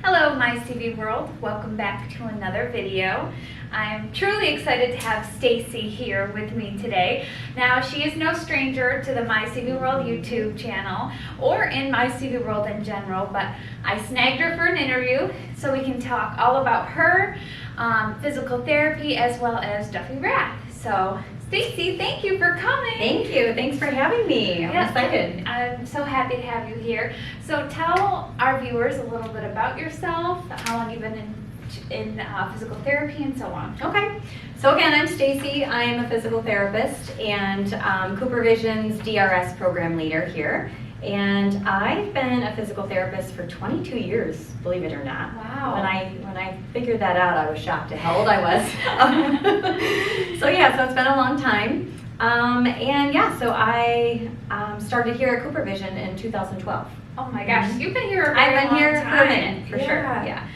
Hello, my CV world. Welcome back to another video. I'm truly excited to have Stacy here with me today. Now, she is no stranger to the My CV World YouTube channel or in My CV World in general, but I snagged her for an interview so we can talk all about her, physical therapy, as well as Duffy Rath. So, Stacy, thank you for coming. Thank you. Thanks for having me. I'm excited. I'm so happy to have you here. So tell our viewers a little bit about yourself, how long you've been in physical therapy, and so on. Okay. So again, I'm Stacy. I am a physical therapist and Cooper Vision's DRS program leader here. And I've been a physical therapist for 22 years, believe it or not. Wow. When I figured that out, I was shocked at how old I was. So yeah, so it's been a long time. And yeah, so I started here at Cooper Vision in 2012. Oh my gosh, you've been here a very I've been long here time. for a minute, for sure. Yeah.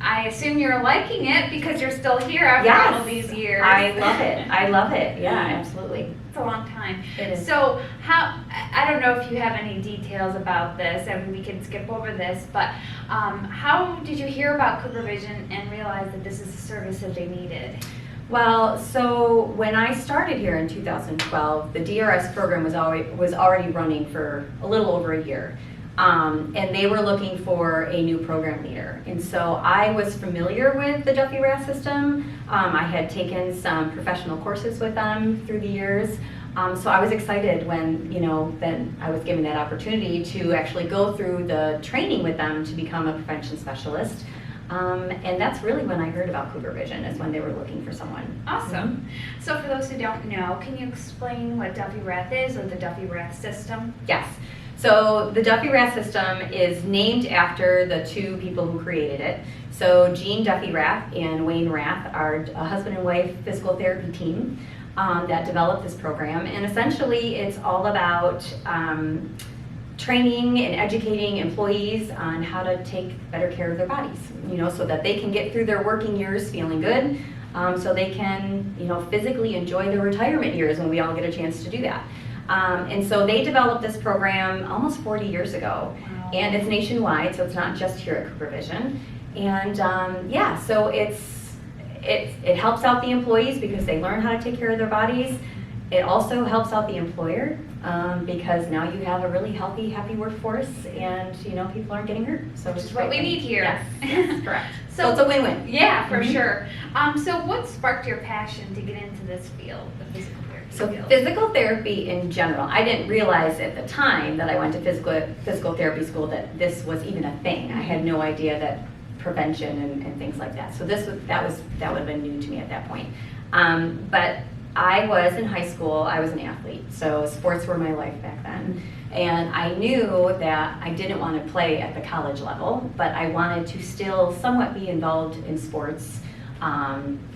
I assume you're liking it because you're still here after all these years. I love it. I love it. Yeah, absolutely. It's a long time. It is. So I don't know if you have any details about this, and we can skip over this, but how did you hear about Cooper Vision and realize that this is a service that they needed? Well, so when I started here in 2012, the DRS program was already running for a little over a year. And they were looking for a new program leader. And so I was familiar with the Duffy Rath System. I had taken some professional courses with them through the years. So I was excited when, then I was given that opportunity to actually go through the training with them to become a prevention specialist. And that's really when I heard about Cooper Vision, is when they were looking for someone. Awesome. So for those who don't know, can you explain what Duffy Rath is, or the Duffy Rath System? Yes. So the Duffy Rath System is named after the two people who created it. So Jean Duffy Rath and Wayne Rath are a husband and wife physical therapy team that developed this program. And essentially it's all about training and educating employees on how to take better care of their bodies, so that they can get through their working years feeling good, so they can, physically enjoy their retirement years when we all get a chance to do that. And so they developed this program almost 40 years ago. Wow. And it's nationwide, so it's not just here at Cooper Vision. And yeah, so it helps out the employees because they learn how to take care of their bodies. It also helps out the employer because now you have a really healthy, happy workforce, and people aren't getting hurt. So Which is what we need here. Yes, correct. So it's a win-win. Yeah, for sure. So what sparked your passion to get into this field, the physical therapy field? Physical therapy in general, I didn't realize at the time that I went to physical therapy school that this was even a thing. I had no idea that prevention and things like that. So that would have been new to me at that point. But I was in high school, I was an athlete, so sports were my life back then. And I knew that I didn't want to play at the college level, but I wanted to still somewhat be involved in sports,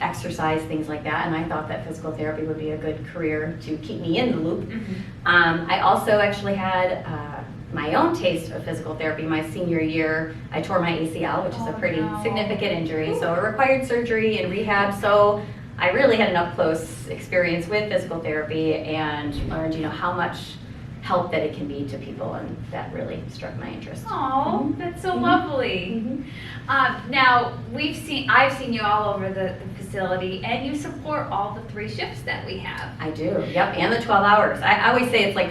exercise, things like that, and I thought that physical therapy would be a good career to keep me in the loop. Mm-hmm. I also actually had my own taste of physical therapy. My senior year, I tore my ACL, which is a pretty significant injury, so it required surgery and rehab. So I really had an up-close experience with physical therapy and learned, how much help that it can be to people, and that really struck my interest. Oh, that's so lovely. Now I've seen you all over the facility, and you support all the 3 shifts that we have. I do. Yep, and the 12 hours. I always say it's like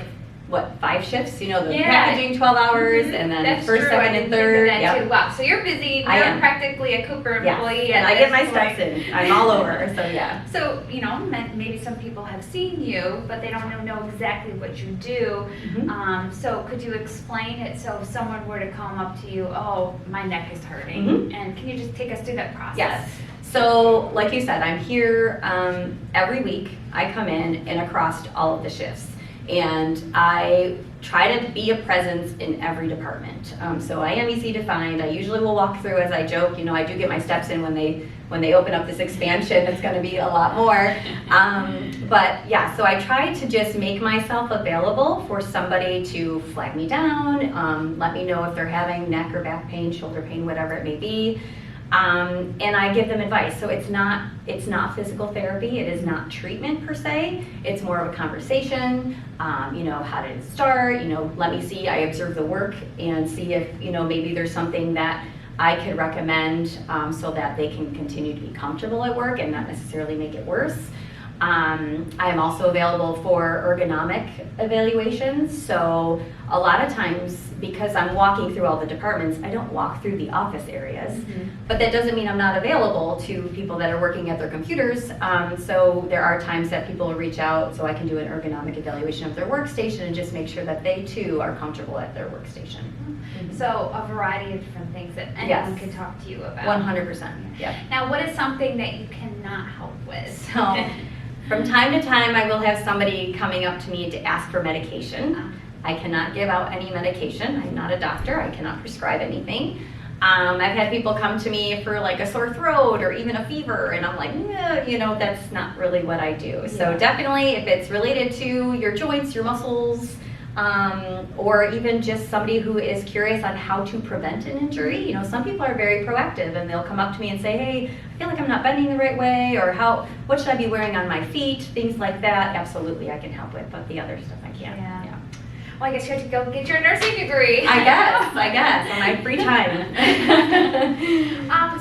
5 shifts? The packaging 12 hours, and then That's first, true. second, and third. That too. Wow, so you're busy. I You're am. practically a Cooper employee. And I get my steps in. I'm all over, so yeah. So, maybe some people have seen you, but they don't know exactly what you do. So could you explain it, so if someone were to come up to you, oh, my neck is hurting, and can you just take us through that process? Yes. So, like you said, I'm here every week. I come in and across all of the shifts. And I try to be a presence in every department. So I am easy to find. I usually will walk through, as I joke, I do get my steps in when they open up this expansion. It's going to be a lot more. But yeah, so I try to just make myself available for somebody to flag me down, let me know if they're having neck or back pain, shoulder pain, whatever it may be. And I give them advice. So it's not physical therapy. It is not treatment per se. It's more of a conversation. How did it start? Let me see. I observe the work and see if maybe there's something that I could recommend so that they can continue to be comfortable at work and not necessarily make it worse. I am also available for ergonomic evaluations. So a lot of times, because I'm walking through all the departments, I don't walk through the office areas. But that doesn't mean I'm not available to people that are working at their computers. So there are times that people will reach out so I can do an ergonomic evaluation of their workstation and just make sure that they too are comfortable at their workstation. So a variety of different things that anyone Yes. can talk to you about. 100%. Yeah. Now, what is something that you cannot help with? So from time to time, I will have somebody coming up to me to ask for medication. I cannot give out any medication. I'm not a doctor. I cannot prescribe anything. I've had people come to me for like a sore throat or even a fever, and I'm like, no, that's not really what I do. So definitely, if it's related to your joints, your muscles, or even just somebody who is curious on how to prevent an injury. Some people are very proactive and they'll come up to me and say, hey, I feel like I'm not bending the right way, or what should I be wearing on my feet, things like that. Absolutely, I can help with, but the other stuff I can't. Yeah. Well, I guess you have to go get your nursing degree. I guess, on my free time.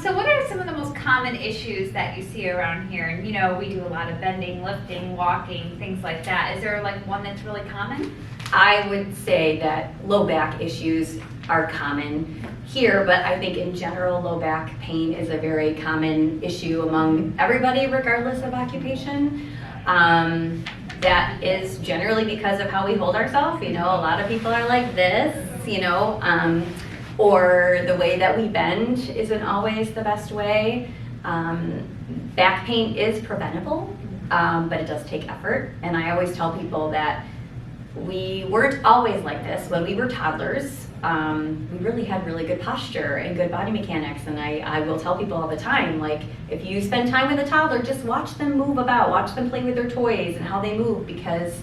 So what are some of the most common issues that you see around here? And we do a lot of bending, lifting, walking, things like that. Is there like one that's really common? I would say that low back issues are common here, but I think in general low back pain is a very common issue among everybody regardless of occupation. That is generally because of how we hold ourselves. A lot of people are like this, or the way that we bend isn't always the best way. Back pain is preventable, but it does take effort. And I always tell people that we weren't always like this. When we were toddlers, we really had really good posture and good body mechanics. And I will tell people all the time, like, if you spend time with a toddler, just watch them move about, watch them play with their toys and how they move, because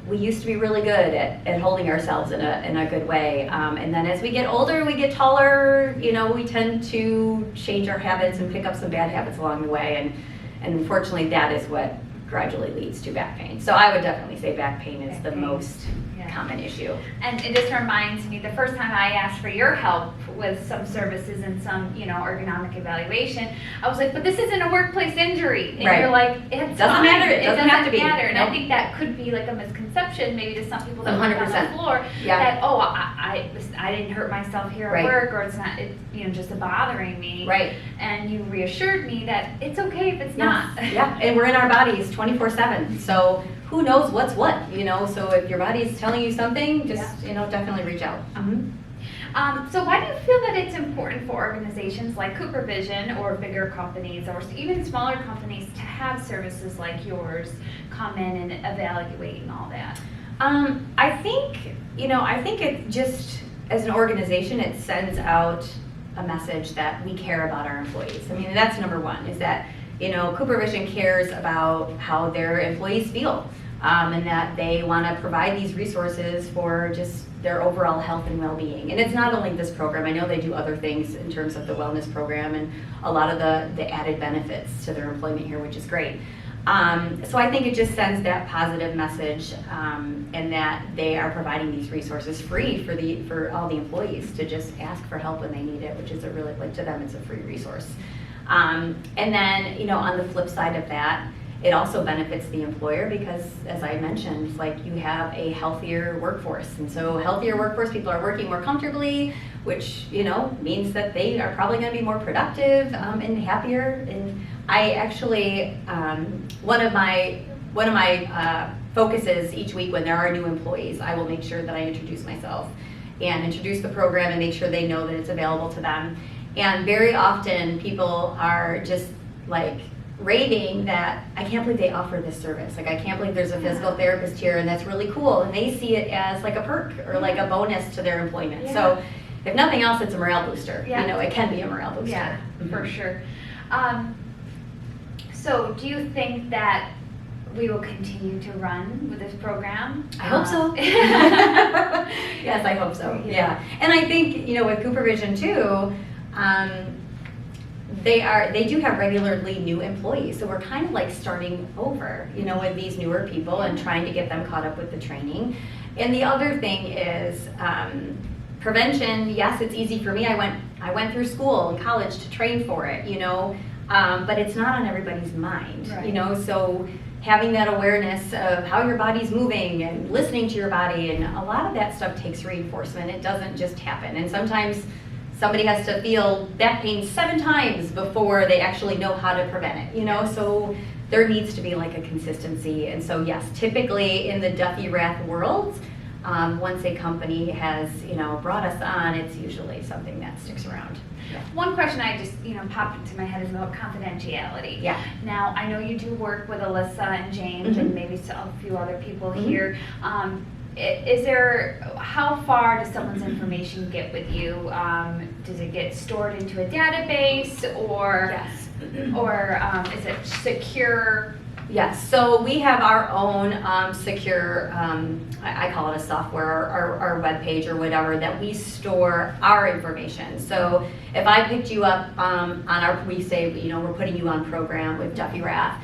we used to be really good at holding ourselves in a good way. And then as we get older, we get taller, we tend to change our habits and pick up some bad habits along the way. And unfortunately, that is what gradually leads to back pain. So I would definitely say back pain is the most common issue. And it just reminds me, the first time I asked for your help with some services and some, ergonomic evaluation, I was like, but this isn't a workplace injury. And you're like, it doesn't matter. It doesn't have to be. And I think that could be like a misconception, maybe to some people that work on the floor, Yeah. that, I didn't hurt myself here at work, or it's not, just bothering me. Right. And you reassured me that it's okay if it's not. Yeah, and we're in our bodies 24/7. So who knows what's what, so if your body's telling you something, just, definitely reach out. So why do you feel that it's important for organizations like Cooper Vision or bigger companies or even smaller companies to have services like yours come in and evaluate and all that? I think it just, as an organization, it sends out a message that we care about our employees. I mean, that's number one, is that Cooper Vision cares about how their employees feel, and that they want to provide these resources for just their overall health and well-being. And it's not only this program. I know they do other things in terms of the wellness program and a lot of the added benefits to their employment here, which is great. So I think it just sends that positive message, and that they are providing these resources free for all the employees to just ask for help when they need it, which is a really, to them, it's a free resource. And then, on the flip side of that, it also benefits the employer because, as I mentioned, you have a healthier workforce. And so healthier workforce, people are working more comfortably, which, means that they are probably going to be more productive and happier. And I actually, one of my focuses each week when there are new employees, I will make sure that I introduce myself and introduce the program and make sure they know that it's available to them. And very often people are just raving that, I can't believe they offer this service. I can't believe there's a physical therapist here, and that's really cool. And they see it as a perk or a bonus to their employment. Yeah. So if nothing else, it's a morale booster. It can be a morale booster. Yeah, for sure. So do you think that we will continue to run with this program? I hope so. Yes, I hope so. Yeah. And I think, with Cooper Vision too, They do have regularly new employees, so we're kind of like starting over, you know, with these newer people and trying to get them caught up with the training. And the other thing is prevention. Yes, it's easy for me. I went through school and college to train for it, you know, but it's not on everybody's mind, Right. you know. So having that awareness of how your body's moving and listening to your body, and a lot of that stuff takes reinforcement. It doesn't just happen, and sometimes somebody has to feel back pain 7 times before they actually know how to prevent it, you know. So there needs to be like a consistency. And so yes, typically in the Duffy Rath world, once a company has, you know, brought us on, it's usually something that sticks around. Yeah. One question I just, popped into my head is about confidentiality. Yeah. Now, I know you do work with Alyssa and James and maybe a few other people here. Is there, how far does someone's information get with you? Does it get stored into a database, or Yes. or is it secure? Yes, so we have our own secure, I call it a software, our web page or whatever, that we store our information. So if I picked you up we say, you know, we're putting you on program with Duffy Rath,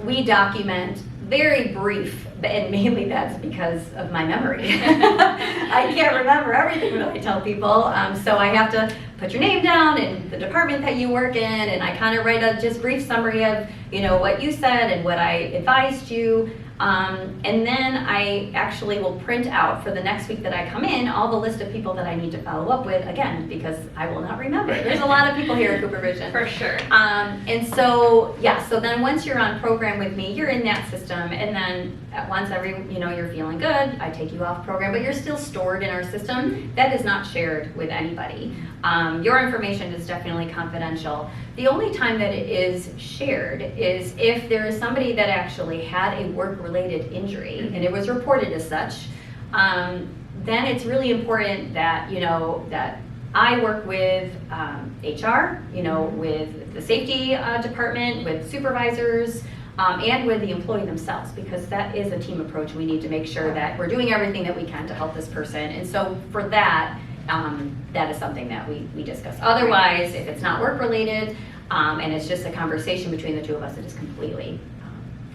we document very brief, and mainly that's because of my memory. I can't remember everything that I tell people, so I have to put your name down and the department that you work in, and I kind of write a just brief summary of, you know, what you said and what I advised you. And then I actually will print out for the next week that I come in all the list of people that I need to follow up with, again, because I will not remember. There's a lot of people here at Cooper Vision. For sure. And so, yeah, so then once you're on program with me, you're in that system, and then once you're feeling good, I take you off program, but you're still stored in our system. That is not shared with anybody. Your information is definitely confidential. The only time that it is shared is if there is somebody that actually had a work-related injury and it was reported as such, then it's really important that, you know, that I work with HR, you know, with the safety department, with supervisors, and with the employee themselves, because that is a team approach. We need to make sure that we're doing everything that we can to help this person. And so for that, that is something that we discuss. Otherwise, if it's not work related and it's just a conversation between the two of us, it is completely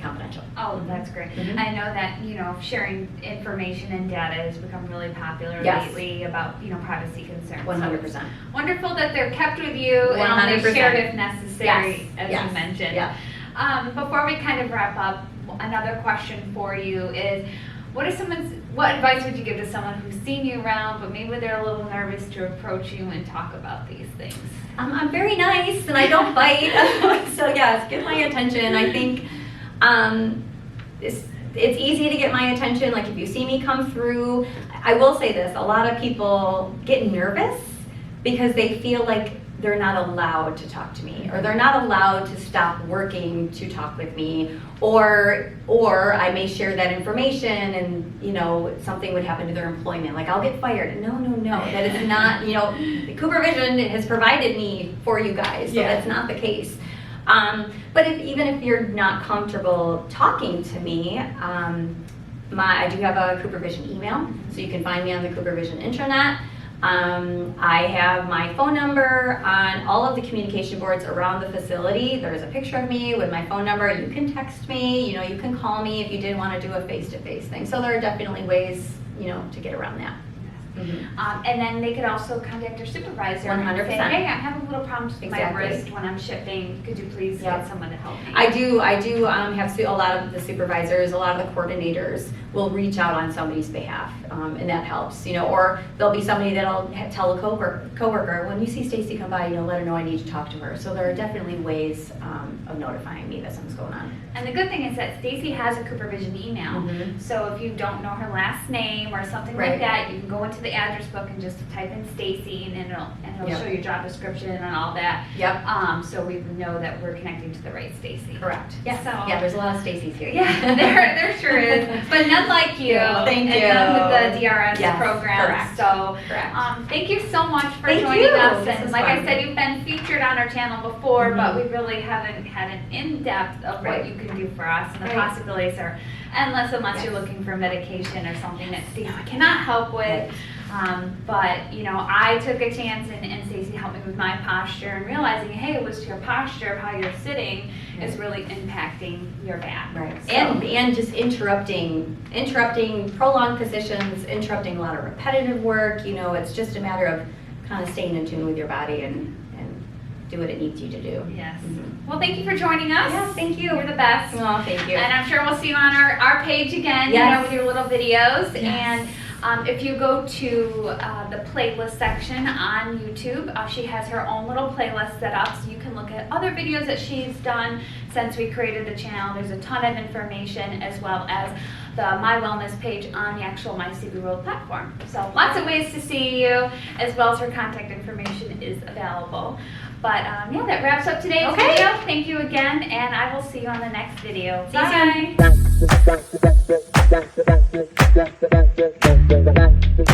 confidential. Oh, that's great. I know that, sharing information and data has become really popular Yes. lately about, privacy concerns. 100%. So wonderful that they're kept with you and only 100%. shared if necessary, Yes. as Yes. you mentioned. Yeah. Before we kind of wrap up, another question for you is, what advice would you give to someone who's seen you around, but maybe they're a little nervous to approach you and talk about these things? I'm very nice and I don't bite. So yes, get my attention. I think it's easy to get my attention. Like if you see me come through, I will say this, a lot of people get nervous because they feel like they're not allowed to talk to me, or they're not allowed to stop working to talk with me, or I may share that information and, something would happen to their employment, like I'll get fired. No, that is not, Cooper Vision has provided me for you guys, so that's not the case. But even if you're not comfortable talking to me, I do have a Cooper Vision email, so you can find me on the Cooper Vision intranet. I have my phone number on all of the communication boards around the facility. There's a picture of me with my phone number. You can text me, you can call me if you did want to do a face-to-face thing. So there are definitely ways, to get around that. And then they could also contact their supervisor 100%. and say, hey, I'm having little problems with my Exactly. wrist when I'm shipping. Could you please get someone to help me? I do have a lot of the supervisors, a lot of the coordinators will reach out on somebody's behalf, and that helps, or there'll be somebody that'll tell a coworker, when you see Stacy come by, let her know I need to talk to her. So there are definitely ways of notifying me that something's going on. And the good thing is that Stacy has a Cooper Vision email. So if you don't know her last name or something like that, you can go into the address book and just type in Stacy, and it'll show you job description and all that. So we know that we're connecting to the right Stacy. Correct. Yes. So, yeah, there's a lot of Stacys here. Yeah, there sure is. But none like you. Thank you. And none with the DRS program. Correct. So thank you so much for joining us. And like I said, you've been featured on our channel before, but we really haven't had an in-depth of what you can do for us, and the possibilities are endless unless you're looking for medication or something that Stacy cannot help with. But, you know, I took a chance and Stacy helped me with my posture and realizing, hey, it was your posture of how you're sitting is really impacting your back. Right. So, And just interrupting prolonged positions, interrupting a lot of repetitive work. You know, it's just a matter of kind of staying in tune with your body and do what it needs you to do. yes. Mhm. Well, thank you for joining us. Yeah, thank you. You're the best. Oh, thank you. And I'm sure we'll see you on our page again, Yes. you know, with your little videos. Yes. And if you go to the playlist section on YouTube, she has her own little playlist set up, so you can look at other videos that she's done since we created the channel. There's a ton of information, as well as the My Wellness page on the actual My CV World platform. So lots of ways to see you, as well as her contact information is available. But yeah, that wraps up today's Okay. video. Thank you again, and I will see you on the next video. See you soon. Bye.